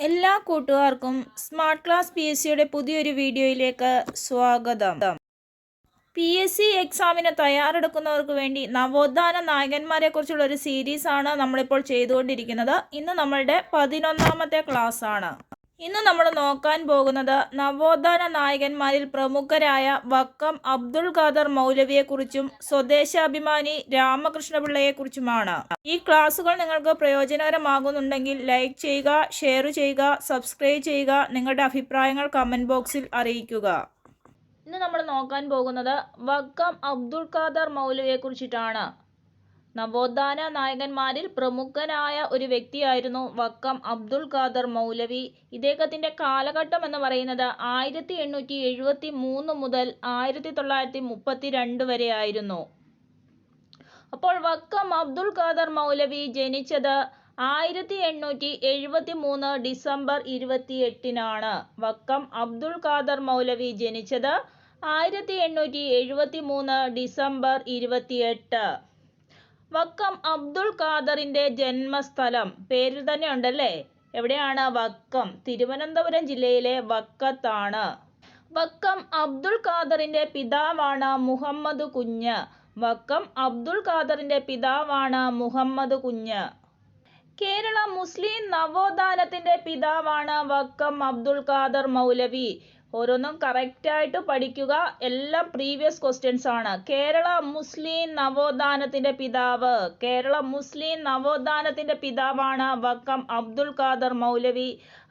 എല്ലാ കൂട്ടുകാർക്കും smart class PSCയുടെ പുതിയൊരു വീഡിയോയിലേക്ക് സ്വാഗതം. PSC എക്സാമിന് തയ്യാറെടുക്കുന്നവർക്ക് വേണ്ടി നവോത്ഥാന നായകന്മാരെ കുറിച്ചുള്ള ഒരു സീരീസാണ് നമ്മളിപ്പോൾ ചെയ്തുകൊണ്ടിരിക്കുന്നത്. ഇന്ന് നമ്മളുടെ 11ാമത്തെ ക്ലാസ് ആണ്. ഇന്ന് നമ്മൾ നോക്കാൻ പോകുന്നത് നവോത്ഥാന നായകന്മാരിൽ പ്രമുഖരായ വക്കം അബ്ദുൾ ഖാദർ മൗലവിയെക്കുറിച്ചും സ്വദേശാഭിമാനി രാമകൃഷ്ണപിള്ളയെക്കുറിച്ചുമാണ്. ഈ ക്ലാസ്സുകൾ നിങ്ങൾക്ക് പ്രയോജനകരമാകുന്നുണ്ടെങ്കിൽ ലൈക്ക് ചെയ്യുക, ഷെയർ ചെയ്യുക, സബ്സ്ക്രൈബ് ചെയ്യുക, നിങ്ങളുടെ അഭിപ്രായങ്ങൾ കമൻറ്റ് ബോക്സിൽ അറിയിക്കുക. ഇന്ന് നമ്മൾ നോക്കാൻ പോകുന്നത് വക്കം അബ്ദുൾ ഖാദർ മൗലവിയെക്കുറിച്ചിട്ടാണ്. നവോത്ഥാന നായകന്മാരിൽ പ്രമുഖനായ ഒരു വ്യക്തിയായിരുന്നു വക്കം അബ്ദുൾ ഖാദർ മൗലവി. ഇദ്ദേഹത്തിൻ്റെ കാലഘട്ടം എന്ന് പറയുന്നത് 1873 മുതൽ 1932 വരെയായിരുന്നു. അപ്പോൾ വക്കം അബ്ദുൾ ഖാദർ മൗലവി ജനിച്ചത് 1873 ഡിസംബർ 28-നാണ്. വക്കം അബ്ദുൾ ഖാദർ മൗലവി ജനിച്ചത് 1873 ഡിസംബർ 28. വക്കം അബ്ദുൾ ഖാദറിൻ്റെ ജന്മസ്ഥലം പേരിൽ തന്നെ ഉണ്ടല്ലേ, എവിടെയാണ്? വക്കം, തിരുവനന്തപുരം ജില്ലയിലെ വക്കത്താണ്. വക്കം അബ്ദുൾ ഖാദറിൻ്റെ പിതാവാണ് മുഹമ്മദ് കുഞ്ഞ്. വക്കം അബ്ദുൾ ഖാദറിൻ്റെ പിതാവാണ് മുഹമ്മദ് കുഞ്ഞ്. കേരള മുസ്ലിം നവോത്ഥാനത്തിൻ്റെ പിതാവാണ് വക്കം അബ്ദുൾ ഖാദർ മൗലവി. ഓരോന്നും കറക്റ്റായിട്ട് പഠിക്കുക, എല്ലാം പ്രീവിയസ് ക്വസ്റ്റ്യൻസ് ആണ്. കേരള മുസ്ലിം നവോത്ഥാനത്തിൻ്റെ പിതാവ്, കേരള മുസ്ലിം നവോത്ഥാനത്തിൻ്റെ പിതാവാണ് വക്കം അബ്ദുൾ ഖാദർ മൗലവി.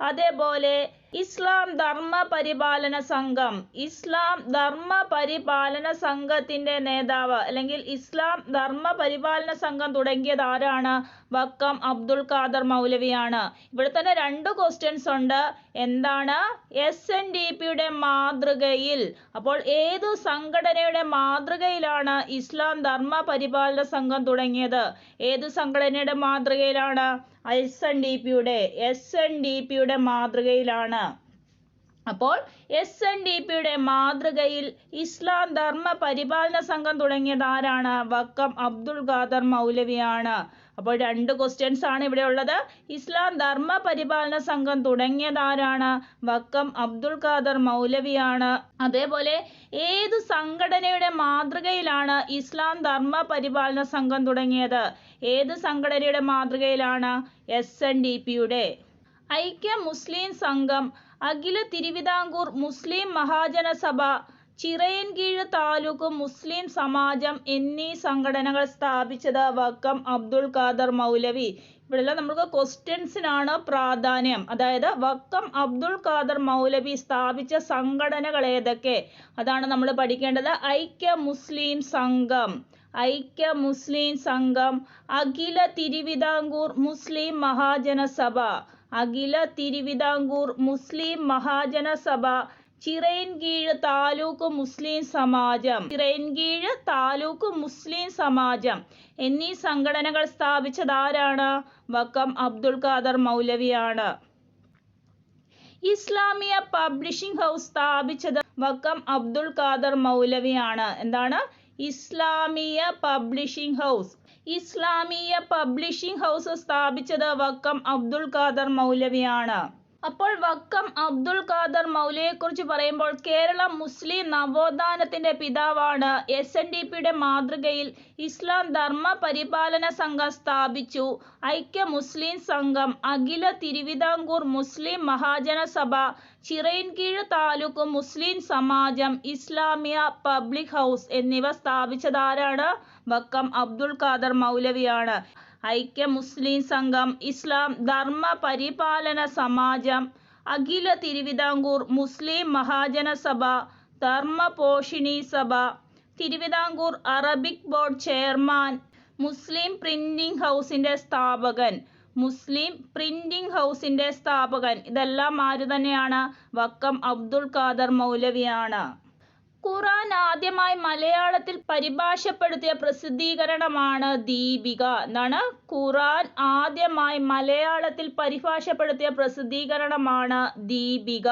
അതേപോലെ ഇസ്ലാം ധർമ്മ പരിപാലന സംഘം, ഇസ്ലാം ധർമ്മ പരിപാലന സംഘത്തിൻ്റെ നേതാവ് അല്ലെങ്കിൽ ഇസ്ലാം ധർമ്മ പരിപാലന സംഘം തുടങ്ങിയത് ആരാണ്? വക്കം അബ്ദുൾ ഖാദർ മൗലവിയാണ്. ഇവിടെ തന്നെ 2 ക്വസ്റ്റ്യൻസ് ഉണ്ട്. എന്താണ്? SNDPയുടെ മാതൃകയിൽ. അപ്പോൾ ഏതു സംഘടനയുടെ മാതൃകയിലാണ് ഇസ്ലാം ധർമ്മ പരിപാലന സംഘം തുടങ്ങിയത്? ഏത് സംഘടനയുടെ മാതൃകയിലാണ്? SNDPയുടെ മാതൃകയിലാണ്. അപ്പോൾ SNDPയുടെ മാതൃകയിൽ ഇസ്ലാം ധർമ്മ പരിപാലന സംഘം തുടങ്ങിയത് ആരാണ്? വക്കം അബ്ദുൾ ഖാദർ മൗലവിയാണ്. അപ്പോൾ 2 ക്വസ്റ്റ്യൻസ് ആണ് ഇവിടെ ഉള്ളത്. ഇസ്ലാം ധർമ്മ പരിപാലന സംഘം തുടങ്ങിയത് ആരാണ്? വക്കം അബ്ദുൾ ഖാദർ മൗലവിയാണ്. അതേപോലെ ഏത് സംഘടനയുടെ മാതൃകയിലാണ് ഇസ്ലാം ധർമ്മ പരിപാലന സംഘം തുടങ്ങിയത്? ഏത് സംഘടനയുടെ മാതൃകയിലാണ്? SNDPയുടെ. ഐക്യ മുസ്ലിം സംഘം, അഖില തിരുവിതാംകൂർ മുസ്ലിം മഹാജനസഭ, ചിറയൻകീഴ് താലൂക്ക് മുസ്ലിം സമാജം എന്നീ സംഘടനകൾ സ്ഥാപിച്ചത് വക്കം അബ്ദുൾ ഖാദർ മൗലവി. ഇവിടെല്ലാം നമുക്ക് ക്വസ്റ്റ്യൻസിനാണ് പ്രാധാന്യം. അതായത് വക്കം അബ്ദുൾ ഖാദർ മൗലവി സ്ഥാപിച്ച സംഘടനകൾ ഏതൊക്കെ, അതാണ് നമ്മൾ പഠിക്കേണ്ടത്. ഐക്യ മുസ്ലിം സംഘം, ഐക്യ മുസ്ലിം സംഘം, അഖില തിരുവിതാംകൂർ മുസ്ലിം മഹാജനസഭ, അഖില തിരുവിതാംകൂർ മുസ്ലിം മഹാജനസഭ, ചിറയൻകീഴ് താലൂക്ക് മുസ്ലിം സമാജം, ചിറയൻകീഴ് താലൂക്ക് മുസ്ലിം സമാജം എന്നീ സംഘടനകൾ സ്ഥാപിച്ചത് ആരാണ്? വക്കം അബ്ദുൾ ഖാദർ മൗലവിയാണ്. ഇസ്ലാമിയ പബ്ലിഷിംഗ് ഹൗസ് സ്ഥാപിച്ചത് വക്കം അബ്ദുൾ ഖാദർ മൗലവിയാണ്. എന്താണ്? Islamia publishing house, Islamia publishing house സ്ഥാപിച്ചത് വക്കം അബ്ദുൾ ഖാദർ മൗലവിയാണ്. അപ്പോൾ വക്കം അബ്ദുൾ ഖാദർ മൗലവിയെക്കുറിച്ച് പറയുമ്പോൾ കേരള മുസ്ലിം നവോത്ഥാനത്തിൻ്റെ പിതാവാണ്. SNDPയുടെ മാതൃകയിൽ ഇസ്ലാം ധർമ്മ പരിപാലന സംഘം സ്ഥാപിച്ചു. ഐക്യ മുസ്ലിം സംഘം, അഖില തിരുവിതാംകൂർ മുസ്ലിം മഹാജനസഭ, ചിറയൻകീഴ് താലൂക്ക് മുസ്ലിം സമാജം, ഇസ്ലാമിയ പബ്ലിക് ഹൗസ് എന്നിവ സ്ഥാപിച്ചത് ആരാണ്? വക്കം അബ്ദുൾ ഖാദർ മൗലവിയാണ്. ഐക്യ മുസ്ലിം സംഘം, ഇസ്ലാം ധർമ്മ പരിപാലന സമാജം, അഖില തിരുവിതാംകൂർ മുസ്ലിം മഹാജനസഭ, ധർമ്മപോഷിണി സഭ, തിരുവിതാംകൂർ അറബിക് ബോർഡ് ചെയർമാൻ, മുസ്ലിം പ്രിന്റിംഗ് ഹൗസിൻ്റെ സ്ഥാപകൻ, മുസ്ലിം പ്രിന്റിംഗ് ഹൗസിൻ്റെ സ്ഥാപകൻ, ഇതെല്ലാം ആര് തന്നെയാണ്? വക്കം അബ്ദുൾ ഖാദർ മൗലവിയാണ്. ഖുർആൻ ആദ്യമായി മലയാളത്തിൽ പരിഭാഷപ്പെടുത്തിയ പ്രസിദ്ധീകരണമാണ് ദീപിക. എന്താണ്? ഖുർആൻ ആദ്യമായി മലയാളത്തിൽ പരിഭാഷപ്പെടുത്തിയ പ്രസിദ്ധീകരണമാണ് ദീപിക.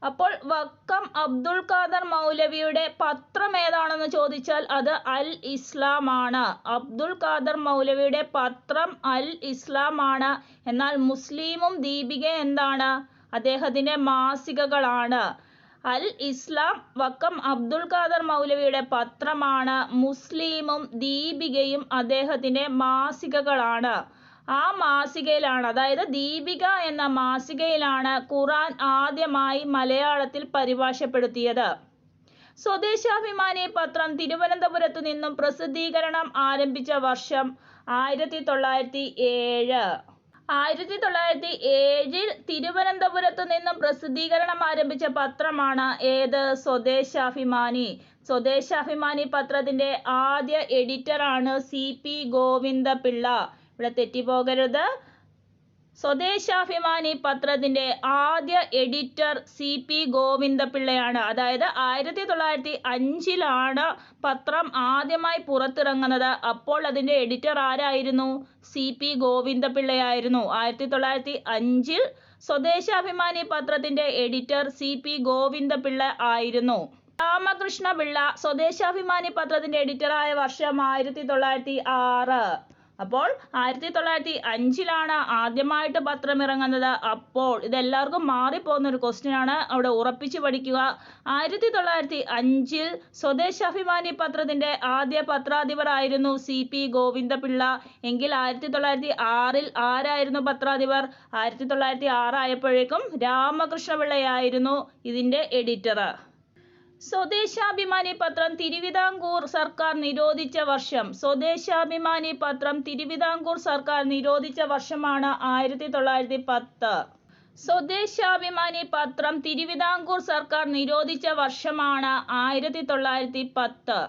അപ്പോൾ വക്കം അബ്ദുൾ ഖാദർ മൗലവിയുടെ പത്രം ഏതാണെന്ന് ചോദിച്ചാൽ അത് അൽ ഇസ്ലാം ആണ്. അബ്ദുൾ ഖാദർ മൗലവിയുടെ പത്രം അൽ ഇസ്ലാം ആണ്. എന്നാൽ മുസ്ലിമും ദീപിക എന്താണ്? അദ്ദേഹത്തിൻ്റെ മാസികകളാണ്. അൽ ഇസ്ലാം വക്കം അബ്ദുൾ ഖാദർ മൗലവിയുടെ പത്രമാണ്. മുസ്ലിമും ദീപികയും അദ്ദേഹത്തിൻ്റെ മാസികകളാണ്. ആ മാസികയിലാണ്, അതായത് ദീപിക എന്ന മാസികയിലാണ് ഖുർആൻ ആദ്യമായി മലയാളത്തിൽ പരിഭാഷപ്പെടുത്തിയത്. സ്വദേശാഭിമാനി പത്രം തിരുവനന്തപുരത്തു നിന്നും പ്രസിദ്ധീകരണം ആരംഭിച്ച വർഷം 1907. 1907 തിരുവനന്തപുരത്തു നിന്നും പ്രസിദ്ധീകരണം ആരംഭിച്ച പത്രമാണ് ഏത്? സ്വദേശാഭിമാനി. സ്വദേശാഭിമാനി പത്രത്തിൻ്റെ ആദ്യ എഡിറ്ററാണ് CP ഗോവിന്ദപിള്ള. ഇവിടെ തെറ്റിപ്പോകരുത്. സ്വദേശാഭിമാനി പത്രത്തിൻ്റെ ആദ്യ എഡിറ്റർ CP ഗോവിന്ദപിള്ളയാണ്. അതായത് 1905 പത്രം ആദ്യമായി പുറത്തിറങ്ങുന്നത്. അപ്പോൾ അതിൻ്റെ എഡിറ്റർ ആരായിരുന്നു? CP ഗോവിന്ദപിള്ളയായിരുന്നു. 1905 സ്വദേശാഭിമാനി പത്രത്തിൻ്റെ എഡിറ്റർ CP ഗോവിന്ദപിള്ള ആയിരുന്നു. രാമകൃഷ്ണപിള്ള സ്വദേശാഭിമാനി പത്രത്തിൻ്റെ എഡിറ്ററായ വർഷം 1906. അപ്പോൾ 1905 ആദ്യമായിട്ട് പത്രം ഇറങ്ങുന്നത്. അപ്പോൾ ഇതെല്ലാവർക്കും മാറിപ്പോകുന്നൊരു ക്വസ്റ്റ്യനാണ്, അവിടെ ഉറപ്പിച്ച് പഠിക്കുക. 1905 സ്വദേശാഭിമാനി പത്രത്തിൻ്റെ ആദ്യ പത്രാധിപരായിരുന്നു CP ഗോവിന്ദപിള്ള. എങ്കിൽ 1906 ആരായിരുന്നു പത്രാധിപർ? 1906 ആയപ്പോഴേക്കും രാമകൃഷ്ണപിള്ളയായിരുന്നു ഇതിൻ്റെ എഡിറ്റർ. സ്വദേശാഭിമാനി പത്രം തിരുവിതാംകൂർ സർക്കാർ നിരോധിച്ച വർഷം. സ്വദേശാഭിമാനി പത്രം തിരുവിതാംകൂർ സർക്കാർ നിരോധിച്ച വർഷമാണ് 1910. സ്വദേശാഭിമാനി പത്രം തിരുവിതാംകൂർ സർക്കാർ നിരോധിച്ച വർഷമാണ് 1910.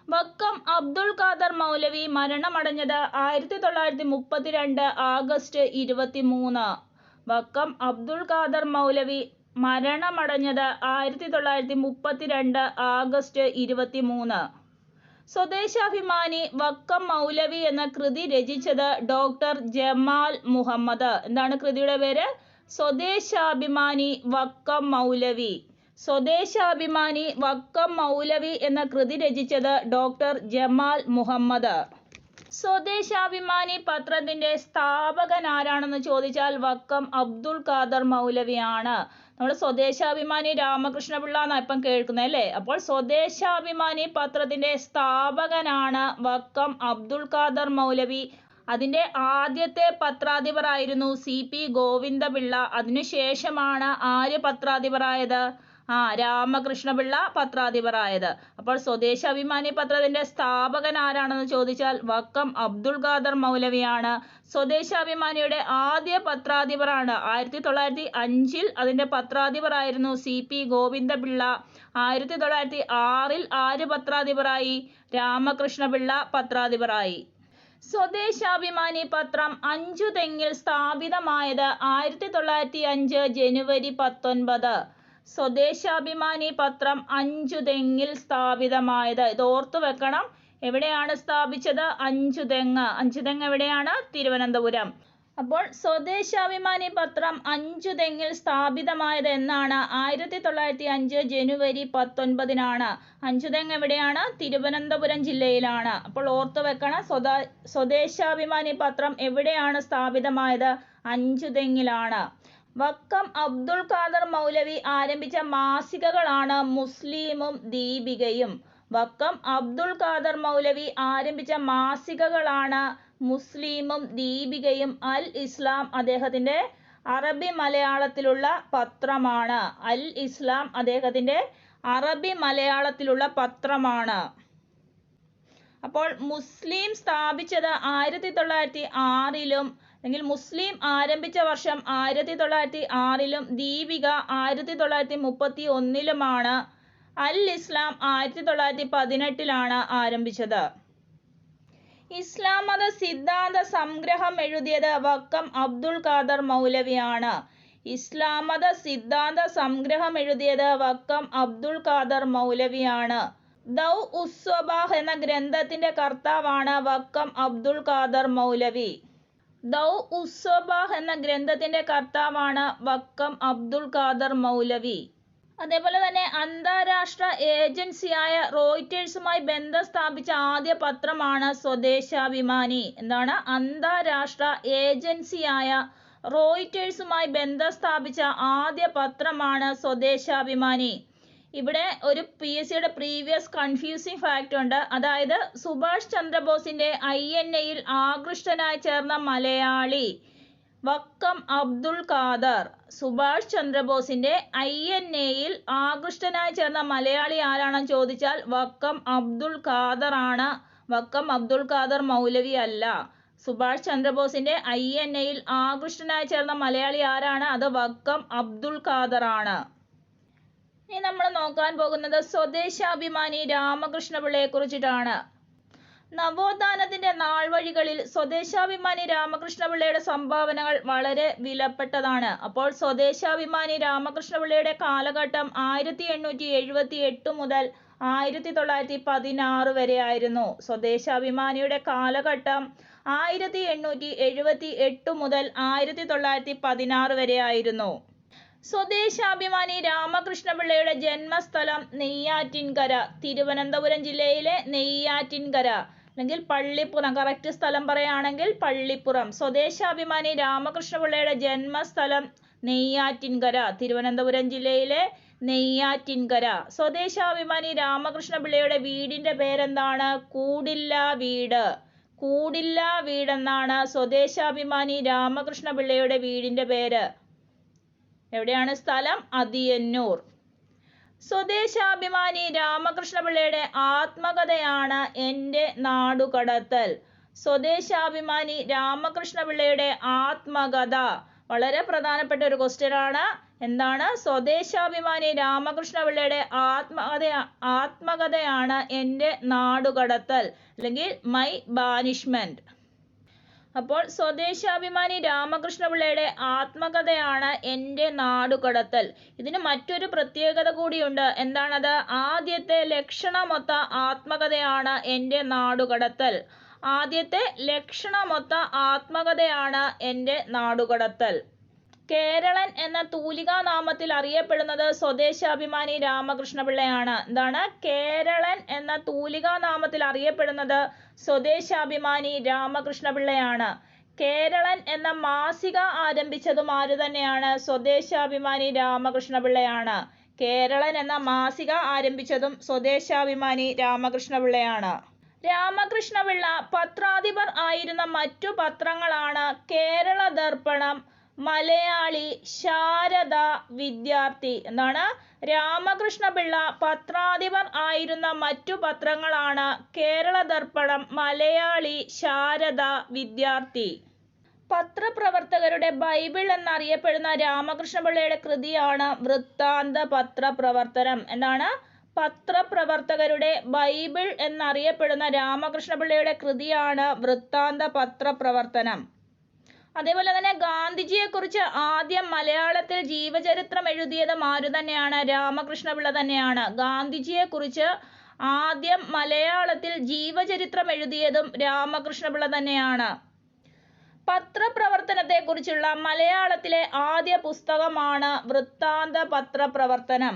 വക്കം അബ്ദുൾ ഖാദർ മൗലവി മരണമടഞ്ഞത് 1932 ആഗസ്റ്റ് 23. വക്കം അബ്ദുൾ ഖാദർ മൗലവി മരണമടഞ്ഞത് 1932 ആഗസ്റ്റ് 23. സ്വദേശാഭിമാനി വക്കം മൗലവി എന്ന കൃതി രചിച്ചത് ഡോക്ടർ ജമാൽ മുഹമ്മദ്. എന്താണ് കൃതിയുടെ പേര്? സ്വദേശാഭിമാനി വക്കം മൗലവി. സ്വദേശാഭിമാനി വക്കം മൗലവി എന്ന കൃതി രചിച്ചത് ഡോക്ടർ ജമാൽ മുഹമ്മദ്. സ്വദേശാഭിമാനി പത്രത്തിൻ്റെ സ്ഥാപകൻ ആരാണെന്ന് ചോദിച്ചാൽ വക്കം അബ്ദുൾ ഖാദർ മൗലവിയാണ്. നമ്മൾ സ്വദേശാഭിമാനി രാമകൃഷ്ണപിള്ള എന്നാണ് ഇപ്പം കേൾക്കുന്നത് അല്ലേ? അപ്പോൾ സ്വദേശാഭിമാനി പത്രത്തിൻ്റെ സ്ഥാപകനാണ് വക്കം അബ്ദുൾ ഖാദർ മൗലവി. അതിൻ്റെ ആദ്യത്തെ പത്രാധിപരായിരുന്നു CP ഗോവിന്ദപിള്ള. അതിനുശേഷമാണ് ആര് പത്രാധിപരായത്? രാമകൃഷ്ണപിള്ള പത്രാധിപരായത്. അപ്പോൾ സ്വദേശാഭിമാനി പത്രത്തിൻ്റെ സ്ഥാപകൻ ആരാണെന്ന് ചോദിച്ചാൽ വക്കം അബ്ദുൾ ഖാദർ മൗലവിയാണ്. സ്വദേശാഭിമാനിയുടെ ആദ്യ പത്രാധിപരാണ്. 1905 അതിൻ്റെ പത്രാധിപരായിരുന്നു CP ഗോവിന്ദപിള്ള. 1906 ആര് പത്രാധിപരായി? രാമകൃഷ്ണപിള്ള പത്രാധിപരായി. സ്വദേശാഭിമാനി പത്രം അഞ്ചുതെങ്ങിൽ സ്ഥാപിതമായത് 1905 ജനുവരി 19. സ്വദേശാഭിമാനി പത്രം അഞ്ചുതെങ്ങിൽ സ്ഥാപിതമായത്. ഇത് ഓർത്തു വെക്കണം. എവിടെയാണ് സ്ഥാപിച്ചത്? അഞ്ചുതെങ്ങ്. അഞ്ചുതെങ്ങ് എവിടെയാണ്? തിരുവനന്തപുരം. അപ്പോൾ സ്വദേശാഭിമാനി പത്രം അഞ്ചുതെങ്ങിൽ സ്ഥാപിതമായത് എന്നാണ്? 1905 ജനുവരി 19. അഞ്ചുതെങ്ങ് എവിടെയാണ്? തിരുവനന്തപുരം ജില്ലയിലാണ്. അപ്പോൾ ഓർത്തു വെക്കണം, സ്വദേശാഭിമാനി പത്രം എവിടെയാണ് സ്ഥാപിതമായത്? അഞ്ചുതെങ്ങിലാണ്. വക്കം അബ്ദുൾ ഖാദർ മൗലവി ആരംഭിച്ച മാസികകളാണ് മുസ്ലിമും ദീപികയും. വക്കം അബ്ദുൾ ഖാദർ മൗലവി ആരംഭിച്ച മാസികകളാണ് മുസ്ലിമും ദീപികയും. അൽ ഇസ്ലാം അദ്ദേഹത്തിൻ്റെ അറബി മലയാളത്തിലുള്ള പത്രമാണ്. അൽ ഇസ്ലാം അദ്ദേഹത്തിൻ്റെ അറബി മലയാളത്തിലുള്ള പത്രമാണ്. അപ്പോൾ മുസ്ലിം സ്ഥാപിച്ചത് 1906 അല്ലെങ്കിൽ മുസ്ലിം ആരംഭിച്ച വർഷം 1906 ദീപിക 1931 അൽ ഇസ്ലാം 1918 ആരംഭിച്ചത്. ഇസ്ലാം മത സിദ്ധാന്ത സംഗ്രഹം എഴുതിയത് വക്കം അബ്ദുൾ ഖാദർ മൗലവിയാണ്. ഇസ്ലാം മത സിദ്ധാന്ത സംഗ്രഹം എഴുതിയത് വക്കം അബ്ദുൾ ഖാദർ മൗലവിയാണ്. ദൗ ഉസ്വബാഹ് എന്ന ഗ്രന്ഥത്തിൻ്റെ കർത്താവാണ് വക്കം അബ്ദുൾ ഖാദർ മൗലവി. ദൗ ഉസ്സബാഹ് എന്ന ഗ്രന്ഥത്തിന്റെ കർത്താവാണ് വക്കം അബ്ദുൽ ഖാദർ മൗലവി. അതേപോലെ തന്നെ അന്താരാഷ്ട്ര ഏജൻസിയായ റോയിറ്റേഴ്സുമായി ബന്ധം സ്ഥാപിച്ച ആദ്യ പത്രമാണ് സ്വദേശാഭിമാനി. എന്താണ്? അന്താരാഷ്ട്ര ഏജൻസിയായ റോയിറ്റേഴ്സുമായി ബന്ധം സ്ഥാപിച്ച ആദ്യ പത്രമാണ് സ്വദേശാഭിമാനി. ഇവിടെ ഒരു PSCയുടെ പ്രീവിയസ് കൺഫ്യൂസിങ് ഫാക്റ്റ് ഉണ്ട്. അതായത് സുഭാഷ് ചന്ദ്രബോസിന്റെ INA-യിൽ ആകൃഷ്ടനായി ചേർന്ന മലയാളി വക്കം അബ്ദുൽ ഖാദർ. സുഭാഷ് ചന്ദ്രബോസിന്റെ INA-യിൽ ആകൃഷ്ടനായി ചേർന്ന മലയാളി ആരാണെന്ന് ചോദിച്ചാൽ വക്കം അബ്ദുൽ ഖാദർ ആണ്. വക്കം അബ്ദുൽ ഖാദർ മൗലവി അല്ല. സുഭാഷ് ചന്ദ്രബോസിന്റെ INA-യിൽ ആകൃഷ്ടനായി ചേർന്ന മലയാളി ആരാണ്? അത് വക്കം അബ്ദുൽ ഖാദർ ആണ്. ഇനി നമ്മൾ നോക്കാൻ പോകുന്നത് സ്വദേശാഭിമാനി രാമകൃഷ്ണപിള്ളയെ കുറിച്ചിട്ടാണ്. നവോത്ഥാനത്തിന്റെ നാൾവഴികളിൽ സ്വദേശാഭിമാനി രാമകൃഷ്ണപിള്ളയുടെ സംഭാവനകൾ വളരെ വിലപ്പെട്ടതാണ്. അപ്പോൾ സ്വദേശാഭിമാനി രാമകൃഷ്ണപിള്ളയുടെ കാലഘട്ടം 1878 മുതൽ 1916 വരെ ആയിരുന്നു. സ്വദേശാഭിമാനിയുടെ കാലഘട്ടം 1878 മുതൽ 1916 വരെ ആയിരുന്നു. സ്വദേശാഭിമാനി രാമകൃഷ്ണപിള്ളയുടെ ജന്മസ്ഥലം നെയ്യാറ്റിൻകര, തിരുവനന്തപുരം ജില്ലയിലെ നെയ്യാറ്റിൻകര അല്ലെങ്കിൽ പള്ളിപ്പുറം. കറക്റ്റ് സ്ഥലം പറയുകയാണെങ്കിൽ പള്ളിപ്പുറം. സ്വദേശാഭിമാനി രാമകൃഷ്ണപിള്ളയുടെ ജന്മസ്ഥലം നെയ്യാറ്റിൻകര, തിരുവനന്തപുരം ജില്ലയിലെ നെയ്യാറ്റിൻകര. സ്വദേശാഭിമാനി രാമകൃഷ്ണപിള്ളയുടെ വീടിന്റെ പേരെന്താണ്? കൂടില്ല വീട്. കൂടില്ല വീടെന്നാണ് സ്വദേശാഭിമാനി രാമകൃഷ്ണപിള്ളയുടെ വീടിന്റെ പേര്. എവിടെയാണ് സ്ഥലം? അതിയന്നൂർ. സ്വദേശാഭിമാനി രാമകൃഷ്ണപിള്ളയുടെ ആത്മകഥയാണ് എൻ്റെ നാടുകടത്തൽ. സ്വദേശാഭിമാനി രാമകൃഷ്ണപിള്ളയുടെ ആത്മകഥ വളരെ പ്രധാനപ്പെട്ട ഒരു ക്വസ്റ്റ്യൻ ആണ്. എന്താണ്? സ്വദേശാഭിമാനി രാമകൃഷ്ണപിള്ളയുടെ ആത്മകഥയാണ് എൻ്റെ നാടുകടത്തൽ അല്ലെങ്കിൽ മൈ ബാനിഷ്മെന്റ്. അപ്പോൾ സ്വദേശാഭിമാനി രാമകൃഷ്ണപിള്ളയുടെ ആത്മകഥയാണ് എൻ്റെ നാടുകടത്തൽ. ഇതിന് മറ്റൊരു പ്രത്യേകത കൂടിയുണ്ട്. എന്താണത്? ആദ്യത്തെ ലക്ഷണമൊത്ത ആത്മകഥയാണ് എൻ്റെ നാടുകടത്തൽ. ആദ്യത്തെ ലക്ഷണമൊത്ത ആത്മകഥയാണ് എൻ്റെ നാടുകടത്തൽ. കേരളൻ എന്ന തൂലികാനാമത്തിൽ അറിയപ്പെടുന്നത് സ്വദേശാഭിമാനി രാമകൃഷ്ണപിള്ളയാണ്. എന്താണ്? കേരളൻ എന്ന തൂലികാനാമത്തിൽ അറിയപ്പെടുന്നത് സ്വദേശാഭിമാനി രാമകൃഷ്ണപിള്ളയാണ്. കേരളൻ എന്ന മാസിക ആരംഭിച്ചതും ആര് തന്നെയാണ്? സ്വദേശാഭിമാനി രാമകൃഷ്ണപിള്ളയാണ്. കേരളൻ എന്ന മാസിക ആരംഭിച്ചതും സ്വദേശാഭിമാനി രാമകൃഷ്ണപിള്ളയാണ്. രാമകൃഷ്ണപിള്ള പത്രാധിപർ ആയിരുന്ന മറ്റു പത്രങ്ങളാണ് കേരള ദർപ്പണം, മലയാളി, ശാരദ, വിദ്യാർത്ഥി. എന്താണ്? രാമകൃഷ്ണപിള്ള പത്രാധിപർ ആയിരുന്ന മറ്റു പത്രങ്ങളാണ് കേരള ദർപ്പണം, മലയാളി, ശാരദ, വിദ്യാർത്ഥി. പത്രപ്രവർത്തകരുടെ ബൈബിൾ എന്നറിയപ്പെടുന്ന രാമകൃഷ്ണപിള്ളയുടെ കൃതിയാണ് വൃത്താന്ത പത്രപ്രവർത്തനം. എന്താണ്? പത്രപ്രവർത്തകരുടെ ബൈബിൾ എന്നറിയപ്പെടുന്ന രാമകൃഷ്ണപിള്ളയുടെ കൃതിയാണ് വൃത്താന്ത പത്രപ്രവർത്തനം. അതേപോലെ തന്നെ ഗാന്ധിജിയെക്കുറിച്ച് ആദ്യം മലയാളത്തിൽ ജീവചരിത്രം എഴുതിയതും ആരു തന്നെയാണ്? രാമകൃഷ്ണപിള്ള തന്നെയാണ്. ഗാന്ധിജിയെക്കുറിച്ച് ആദ്യം മലയാളത്തിൽ ജീവചരിത്രം എഴുതിയതും രാമകൃഷ്ണപിള്ള തന്നെയാണ്. പത്രപ്രവർത്തനത്തെക്കുറിച്ചുള്ള മലയാളത്തിലെ ആദ്യ പുസ്തകമാണ് വൃത്താന്ത പത്രപ്രവർത്തനം.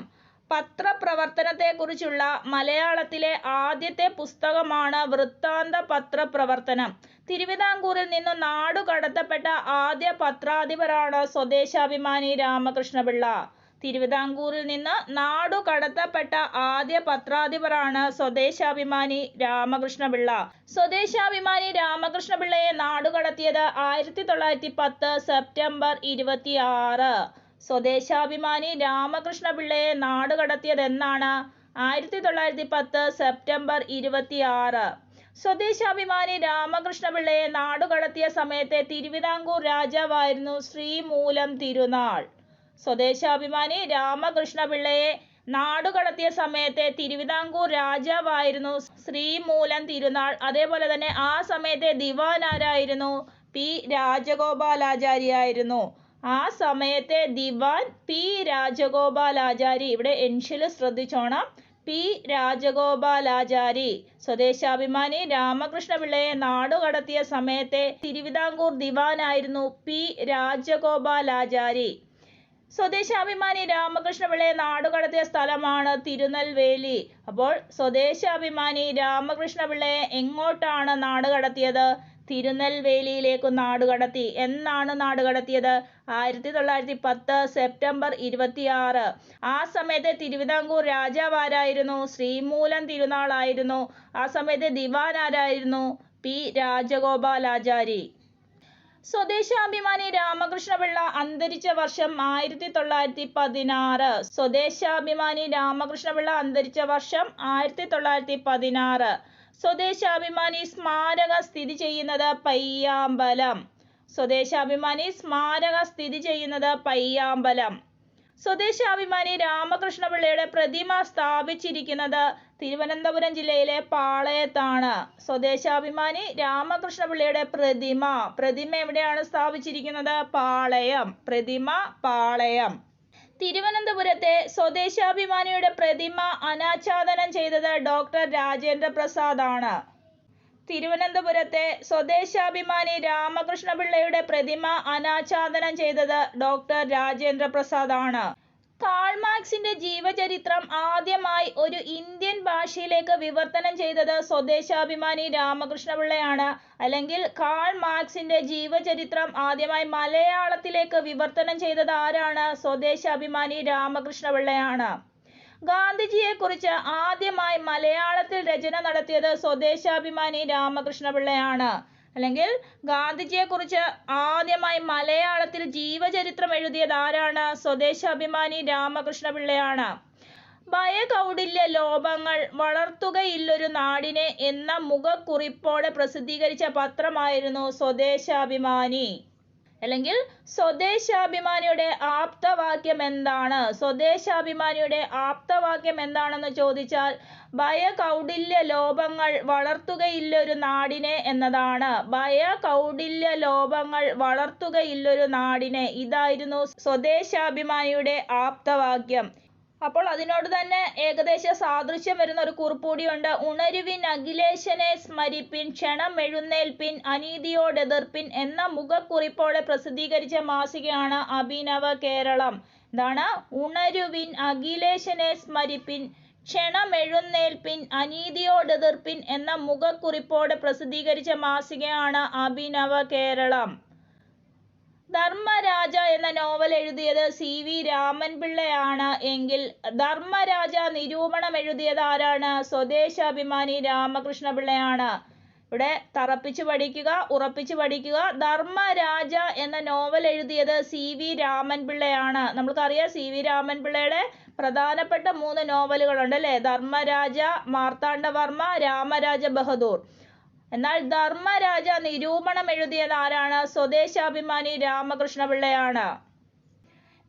പത്രപ്രവർത്തനത്തെക്കുറിച്ചുള്ള മലയാളത്തിലെ ആദ്യത്തെ പുസ്തകമാണ് വൃത്താന്ത പത്രപ്രവർത്തനം. തിരുവിതാംകൂറിൽ നിന്ന് നാടുകടത്തപ്പെട്ട ആദ്യ പത്രാധിപരാണ് സ്വദേശാഭിമാനി രാമകൃഷ്ണപിള്ള. തിരുവിതാംകൂറിൽ നിന്ന് നാടുകടത്തപ്പെട്ട ആദ്യ പത്രാധിപരാണ് സ്വദേശാഭിമാനി രാമകൃഷ്ണപിള്ള. സ്വദേശാഭിമാനി രാമകൃഷ്ണപിള്ളയെ നാടുകടത്തിയത് 1910 സെപ്റ്റംബർ 26. സ്വദേശാഭിമാനി രാമകൃഷ്ണപിള്ളയെ നാടുകടത്തിയത് എന്നാണ്? 1910 സെപ്റ്റംബർ 26. സ്വദേശാഭിമാനി രാമകൃഷ്ണപിള്ളയെ നാടുകടത്തിയ സമയത്തെ തിരുവിതാംകൂർ രാജാവായിരുന്നു ശ്രീമൂലം തിരുനാൾ. സ്വദേശാഭിമാനി രാമകൃഷ്ണപിള്ളയെ നാടുകടത്തിയ സമയത്തെ തിരുവിതാംകൂർ രാജാവായിരുന്നു ശ്രീമൂലം തിരുനാൾ. അതേപോലെ തന്നെ ആ സമയത്തെ ദിവാൻ ആരായിരുന്നു? പി രാജഗോപാലാചാരിയായിരുന്നു. ആ സമയത്തെ ദിവാൻ പി രാജഗോപാലാചാരി. ഇവിടെ എൻഷിൽ ശ്രദ്ധിച്ചോണം. പി രാജഗോപാലാചാരി. സ്വദേശാഭിമാനി രാമകൃഷ്ണപിള്ളയെ നാടുകടത്തിയ സമയത്തെ തിരുവിതാംകൂർ ദിവാനായിരുന്നു പി രാജഗോപാലാചാരി. സ്വദേശാഭിമാനി രാമകൃഷ്ണപിള്ളയെ നാടുകടത്തിയ സ്ഥലമാണ് തിരുനെൽവേലി. അപ്പോൾ സ്വദേശാഭിമാനി രാമകൃഷ്ണപിള്ളയെ എങ്ങോട്ടാണ് നാടുകടത്തിയത്? തിരുനെൽവേലിയിലേക്ക് നാടുകടത്തി. എന്നാണ് നാടുകടത്തിയത്? 1910 സെപ്റ്റംബർ 26. ആ സമയത്തെ തിരുവിതാംകൂർ രാജാവാരായിരുന്നു? ശ്രീമൂലം തിരുനാളായിരുന്നു. ആ സമയത്തെ ദിവാൻ ആരായിരുന്നു? പി രാജഗോപാലാചാരി. സ്വദേശാഭിമാനി രാമകൃഷ്ണപിള്ള അന്തരിച്ച വർഷം 1916. സ്വദേശാഭിമാനി രാമകൃഷ്ണപിള്ള അന്തരിച്ച വർഷം 1916. സ്വദേശാഭിമാനി സ്മാരകം സ്ഥിതി ചെയ്യുന്നത് പയ്യാമ്പലം. സ്വദേശാഭിമാനി സ്മാരകം സ്ഥിതി ചെയ്യുന്നത് പയ്യാമ്പലം. സ്വദേശാഭിമാനി രാമകൃഷ്ണപിള്ളയുടെ പ്രതിമ സ്ഥാപിച്ചിരിക്കുന്നത് തിരുവനന്തപുരം ജില്ലയിലെ പാളയത്താണ്. സ്വദേശാഭിമാനി രാമകൃഷ്ണപിള്ളയുടെ പ്രതിമ എവിടെയാണ് സ്ഥാപിച്ചിരിക്കുന്നത്? പാളയം. പ്രതിമ പാളയം. തിരുവനന്തപുരത്തെ സ്വദേശാഭിമാനിയുടെ പ്രതിമ അനാച്ഛാദനം ചെയ്തത് ഡോക്ടർ രാജേന്ദ്ര പ്രസാദ് ആണ്. തിരുവനന്തപുരത്തെ സ്വദേശാഭിമാനി രാമകൃഷ്ണപിള്ളയുടെ പ്രതിമ അനാച്ഛാദനം ചെയ്തത് ഡോക്ടർ രാജേന്ദ്ര പ്രസാദ് ആണ്. കാൾ മാർക്സിന്റെ ജീവചരിത്രം ആദ്യമായി ഒരു ഇന്ത്യൻ ഭാഷയിലേക്ക് വിവർത്തനം ചെയ്തത് സ്വദേശാഭിമാനി രാമകൃഷ്ണപിള്ളയാണ്. അല്ലെങ്കിൽ കാൾ മാർക്സിന്റെ ജീവചരിത്രം ആദ്യമായി മലയാളത്തിലേക്ക് വിവർത്തനം ചെയ്തത് ആരാണ്? സ്വദേശാഭിമാനി രാമകൃഷ്ണപിള്ളയാണ്. ഗാന്ധിജിയെക്കുറിച്ച് ആദ്യമായി മലയാളത്തിൽ രചന നടത്തിയത് സ്വദേശാഭിമാനി രാമകൃഷ്ണപിള്ളയാണ്. അല്ലെങ്കിൽ ഗാന്ധിജിയെക്കുറിച്ച് ആദ്യമായി മലയാളത്തിൽ ജീവചരിത്രം എഴുതിയത് ആരാണ്? സ്വദേശാഭിമാനി രാമകൃഷ്ണപിള്ളയാണ്. ഭയകൗടില്യ ലോപങ്ങൾ വളർത്തുകയില്ലൊരു നാടിനെ എന്ന മുഖക്കുറിപ്പോടെ പ്രസിദ്ധീകരിച്ച പത്രമായിരുന്നു സ്വദേശാഭിമാനി. അല്ലെങ്കിൽ സ്വദേശാഭിമാനിയുടെ ആപ്തവാക്യം എന്താണ്? സ്വദേശാഭിമാനിയുടെ ആപ്തവാക്യം എന്താണെന്ന് ചോദിച്ചാൽ ഭയകൗടില്യ ലോപങ്ങൾ വളർത്തുകയില്ലൊരു നാടിനെ എന്നതാണ്. ഭയകൗടില്യ ലോപങ്ങൾ വളർത്തുകയില്ലൊരു നാടിനെ. ഇതായിരുന്നു സ്വദേശാഭിമാനിയുടെ ആപ്തവാക്യം. അപ്പോൾ അതിനോട് തന്നെ ഏകദേശ സാദൃശ്യം വരുന്ന ഒരു കുറിപ്പുകൂടിയുണ്ട്. ഉണരുവിൻ അഖിലേശനെ സ്മരിപ്പിൻ, ക്ഷണം എഴുന്നേൽപ്പിൻ, അനീതിയോടെതിർപ്പിൻ എന്ന മുഖക്കുറിപ്പോടെ പ്രസിദ്ധീകരിച്ച മാസികയാണ് അഭിനവ കേരളം. എന്താണ്? ഉണരുവിൻ അഖിലേശനെ സ്മരിപ്പിൻ, ക്ഷണം എഴുന്നേൽപ്പിൻ, അനീതിയോടെതിർപ്പിൻ എന്ന മുഖക്കുറിപ്പോടെ പ്രസിദ്ധീകരിച്ച മാസികയാണ് അഭിനവ കേരളം. ധർമ്മരാജ എന്ന നോവൽ എഴുതിയത് സി.വി. രാമൻപിള്ളയാണ്. എങ്കിൽ ധർമ്മരാജ നിരൂപണം എഴുതിയത് ആരാണ്? സ്വദേശാഭിമാനി രാമകൃഷ്ണപിള്ളയാണ്. ഇവിടെ തറപ്പിച്ചു പഠിക്കുക, ഉറപ്പിച്ചു പഠിക്കുക. ധർമ്മരാജ എന്ന നോവൽ എഴുതിയത് സി.വി. രാമൻപിള്ളയാണ്. നമുക്കറിയാം സി.വി. രാമൻപിള്ളയുടെ പ്രധാനപ്പെട്ട 3 നോവലുകളുണ്ട് അല്ലേ? ധർമ്മരാജ, മാർത്താണ്ഡവർമ്മ, രാമരാജ ബഹദൂർ. എന്നാൽ ധർമ്മരാജ നിരൂപണം എഴുതിയത് ആരാണ്? സ്വദേശാഭിമാനി രാമകൃഷ്ണപിള്ളയാണ്.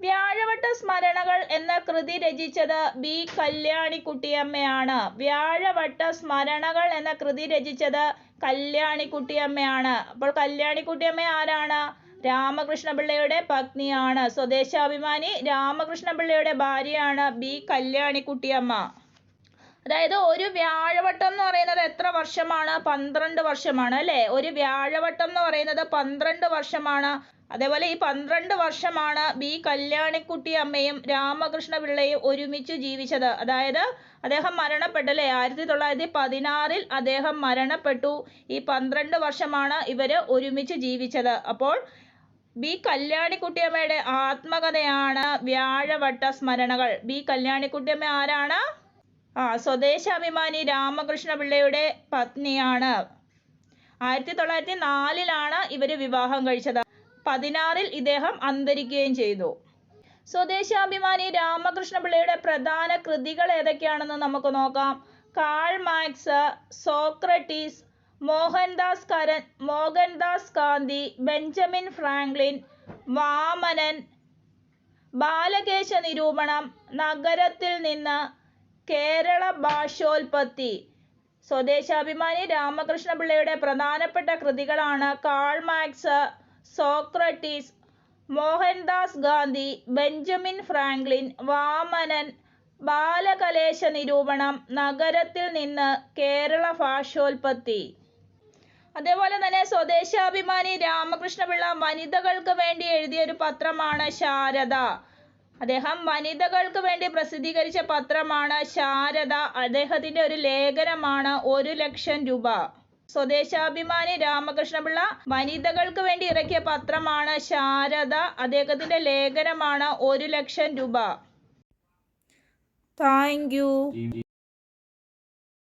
വ്യാഴവട്ട സ്മരണകൾ എന്ന കൃതി രചിച്ചത് ബി. കല്യാണിക്കുട്ടിയമ്മയാണ്. വ്യാഴവട്ട സ്മരണകൾ എന്ന കൃതി രചിച്ചത് കല്യാണിക്കുട്ടിയമ്മയാണ്. അപ്പോൾ കല്യാണിക്കുട്ടിയമ്മ ആരാണ്? രാമകൃഷ്ണപിള്ളയുടെ പത്നിയാണ്. സ്വദേശാഭിമാനി രാമകൃഷ്ണപിള്ളയുടെ ഭാര്യയാണ് ബി. കല്യാണിക്കുട്ടിയമ്മ. അതായത് ഒരു വ്യാഴവട്ടം എന്ന് പറയുന്നത് എത്ര വർഷമാണ്? 12 വർഷമാണ് അല്ലേ? ഒരു വ്യാഴവട്ടം എന്ന് പറയുന്നത് 12 വർഷമാണ്. അതേപോലെ ഈ 12 വർഷമാണ് ബി. കല്യാണിക്കുട്ടിയമ്മയും രാമകൃഷ്ണപിള്ളയും ഒരുമിച്ച് ജീവിച്ചത്. അതായത് അദ്ദേഹം മരണപ്പെട്ടല്ലേ? 1916 അദ്ദേഹം മരണപ്പെട്ടു. ഈ 12 വർഷമാണ് ഇവര് ഒരുമിച്ച് ജീവിച്ചത്. അപ്പോൾ ബി. കല്യാണിക്കുട്ടിയമ്മയുടെ ആത്മകഥയാണ് വ്യാഴവട്ട സ്മരണകൾ. ബി. കല്യാണിക്കുട്ടിയമ്മ ആരാണ്? സ്വദേശാഭിമാനി രാമകൃഷ്ണപിള്ളയുടെ പത്നിയാണ്. 1904 ഇവർ വിവാഹം കഴിച്ചത്. 16 ഇദ്ദേഹം അന്തരിക്കുകയും ചെയ്തു. സ്വദേശാഭിമാനി രാമകൃഷ്ണപിള്ളയുടെ പ്രധാന കൃതികൾ ഏതൊക്കെയാണെന്ന് നമുക്ക് നോക്കാം. Karl Marx, Socrates, Mohandas Gandhi, Benjamin Franklin, Vamanan, Balakesha Nirupanam, നഗരത്തിൽ നിന്ന്, കേരള ഭാഷോൽപത്തി. സ്വദേശാഭിമാനി രാമകൃഷ്ണപിള്ളയുടെ പ്രധാനപ്പെട്ട കൃതികളാണ് Karl Marx, Socrates, Mohandas Gandhi, Benjamin Franklin, Vamanan, Balakalesha Nirupanam, നഗരത്തിൽ നിന്ന് കേരള ഭാഷോൽപത്തി. അതേപോലെ തന്നെ സ്വദേശാഭിമാനി രാമകൃഷ്ണപിള്ള വനിതകൾക്ക് വേണ്ടി എഴുതിയൊരു പത്രമാണ് ശാരദ. അദ്ദേഹം വനിതകൾക്ക് വേണ്ടി പ്രസിദ്ധീകരിച്ച പത്രമാണ് ശാരദ. അദ്ദേഹത്തിൻ്റെ ഒരു ലേഖനമാണ് 1,00,000 രൂപ. സ്വദേശാഭിമാനി രാമകൃഷ്ണപിള്ള വനിതകൾക്ക് വേണ്ടി ഇറക്കിയ പത്രമാണ് ശാരദ. അദ്ദേഹത്തിൻ്റെ ലേഖനമാണ് 1,00,000 രൂപ. Thank you.